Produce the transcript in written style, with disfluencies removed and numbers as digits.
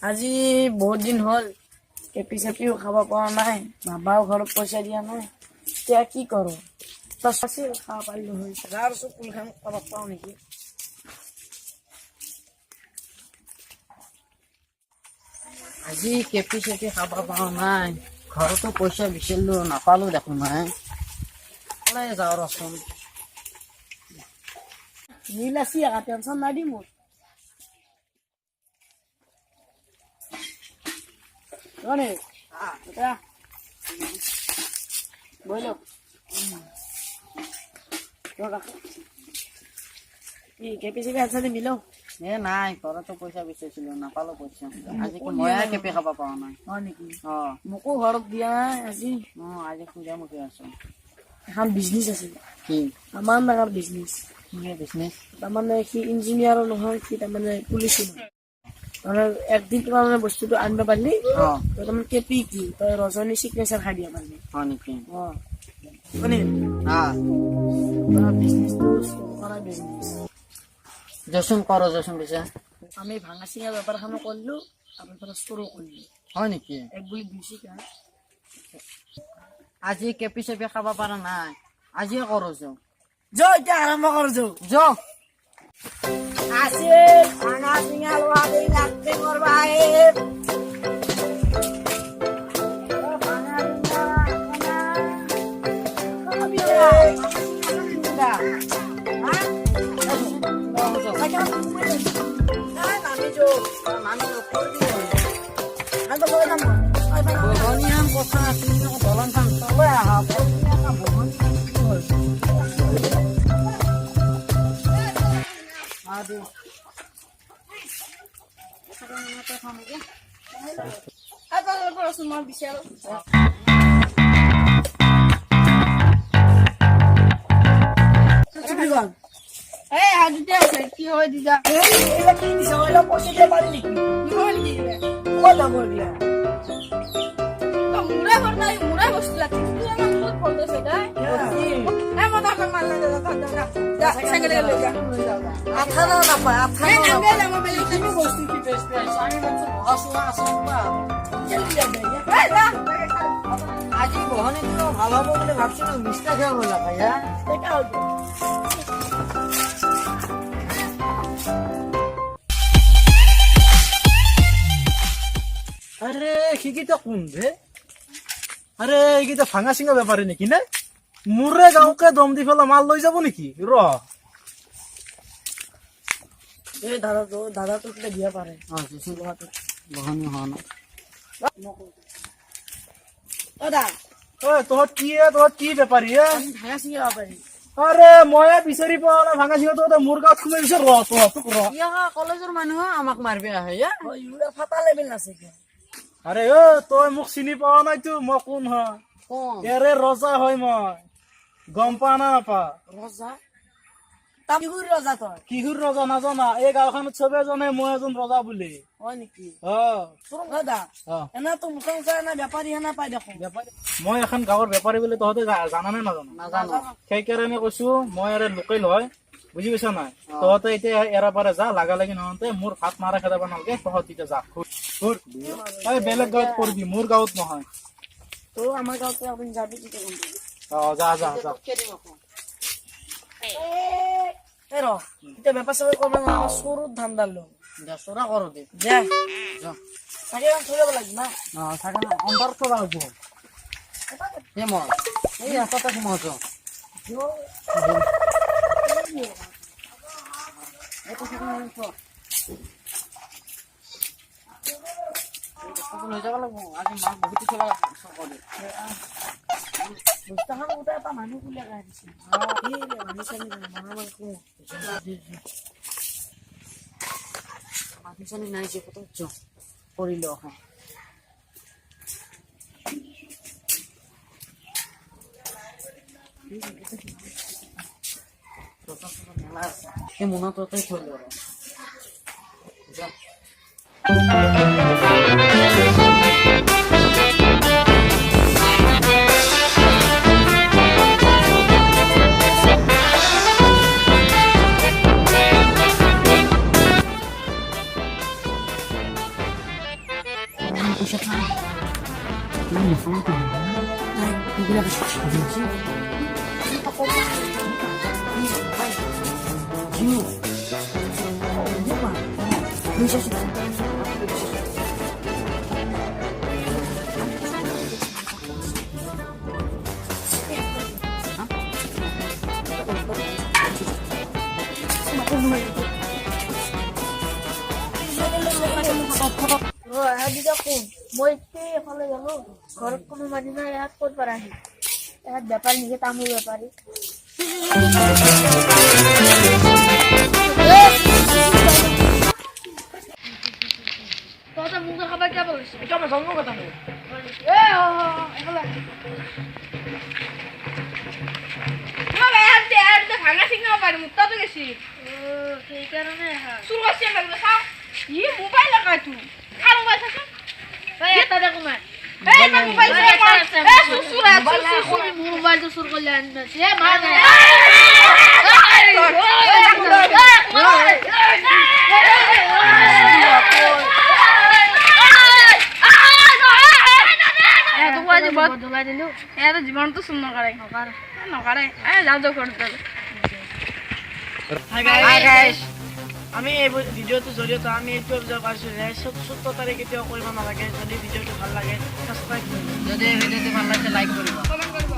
আজি বহুত দিন হ'ল কেপি চেপিও খাব পৰা নাই, বাবাও ঘৰত পইচা দিয়া নাই। এতিয়া কি কৰোঁ? তই আছিল খাব পাৰিলো হৈ যাৰ কোনখন খাব পাওঁ নেকি? আজি কেপি চেপি খাব পৰা নাই, ঘৰতো পইচা বিচাৰিলো নাপালো দেখোন নাই। ওলাই যাওঁ ৰচোন। নীল আছি একা টেনশ্যন নাই দি মোৰ। Roni, betul. Boleh. Coba. Ih, kepi sih biasa nih bilo. নাই ঘৰতো পইচা বিচাৰিছিলো নাপালো পইচা। আজি কি ময়ে কেপি খাব পৰা নাই। হয় নেকি? মোকো ঘৰত দিয়া নাই আজি। আজি খুজা মুখি আছো। এখন বিজনেছ আছে। কি? আমাৰ নাগাৰ বিজনেছ। কি বিজনেছ? তাৰমানে সি ইঞ্জিনিয়াৰো নহয়, সি তাৰমানে পুলিচো নহয়। মানে একদিন তোমাৰ মানে বস্তুটো আনিব পাৰিলি, তই তাৰমানে কেপি কি তই ৰজনী চিগনেচাৰ খাই দিয়া পাৰিবি। হয় নেকি? জচোন কৰ জচোন পিছে। আমি ভাঙা চিঙা বেপাৰখনো কৰিলো, তাৰপৰা ষ্টৰো কৰিলো। হয় নেকি? এক বুলি দুইছি কা। আজি কেপি চেপি খাব পৰা নাই, আজিয়ে কৰো যো। এতিয়া আৰম্ভ কৰো যো। আছে ভাঙা চিঙা লোৱা দেই নাচতে করবা semua bisa ada dia kio dia ini soalnya posisi balik gimana dia kota dia murah warna murah bos lagi itu yang buat foto sedai mau tak malah dah saya kira ya athana apa athana apa mau beli ini bos itu best price saya mau asal আজি বহনে দিলেও ভাল হব বলে ভাবছিলাম, মিষ্টা খাওয়া হলো ভাইয়া। আরে শিকিটা কোন রে? আরে এইকেইটা ভাঙা চিঙা বেপাৰী নেকি নে? মোৰে গাঁৱকে দম দি পেলাই মাল লৈ যাব নেকি? এই দাদাটো দিয়া পাৰে। বহনি হোৱা নাই। তহঁত কি বেপাৰী? ভাঙা চিঙা বেপাৰী। আৰে ময়ে বিচাৰি পোৱা নাই ভাঙা চিঙা, তহঁতে মোৰ গাঁৱত সোমাই বিচাৰ কলেজৰ মানুহ আমাক মাৰিব আহে। ফাটা লেবেল নাছে। আৰে তই মোক চিনি পোৱা নাইতো, মই কোন হয়? এৰে ৰজা হয় মই, গম পা না নাপা? ৰজা কিহুৰ ৰজা তই? কিহুৰ ৰজা নাজানা? এই গাঁওখনত চবে জানে মই এজন ৰজা বুলি। হয় নেকি? দাদা এনেতো মুখং চাই না বেপাৰী হেনা পাই দেখোন। মই এখন গাঁৱৰ বেপাৰী বুলি তহঁতে জানা নে নাজানো? নাজানো। সেইকাৰণে কৈছো মই এৰে লোকেল হয়, বুজি পাইছা নাই? তহঁতে এতিয়া এৰা পাৰে যা, লাগা লাগি নহওঁতে মোৰ ভাত মাৰা খেদাব নালাগে, তহঁত এতিয়া যা। বেলেগ গাঁৱত কৰিবি, মোৰ গাঁৱত নহয়। তো আমাৰ গাঁৱতে আপুনি যাবি কি যা যা যা। এতিয়া বেপাৰ চেপাৰ কৰিব নহয়, চোৰত ধান দালো চোৰা কৰো দে। চাগে থৈ যাব লাগিব না। অন্তৰত থবা হ'ব। মই এই ৰাস্তাতে সোমাইছো। লৈ যাব লাগিব, আজি মাছ বহুত চলা বস্তাখন গোটেই এটা মানুহ কুলিয়া গাই দিছে। মাটি চানি নাই যে কত কৰিলো এখন মেলা আছে, সেই মনতে থৈ দিব। পয়সা খান মই এফালে গেলো ঘৰত কোনো মানুহ নাই ইয়াত ক'ত পৰা আহি ইয়াত বেপাৰী নিজে তামোল বেপাৰী তহঁতে মোক খাবার কিয় বলিস এটা আমার জন্ম কথা নেই ভাঙা ঠিক না পারি মুক্তা তো গেছি সেই কারণে শুরু করছি আমরা খাও ই মোবাইল লাগাই তুই আর মোবাইল থাকে ভাই এটা দেখো মা এই মোবাইল মোবাইল তো শুরু করলে আনছি এ মা জীবন তো শূন্য করে নকারে যাও যাও করতে আমি এই ভিডিঅ'টোৰ জৰিয়তে আমি এইটো অভিযোগ পাইছোঁ যে সত্যতাৰে কেতিয়াও কৰিব নালাগে যদি ভিডিঅ'টো ভাল লাগে সাবস্ক্ৰাইব কৰিব যদি ভিডিওটি ভাল লাগে লাইক কৰিব কমেন্ট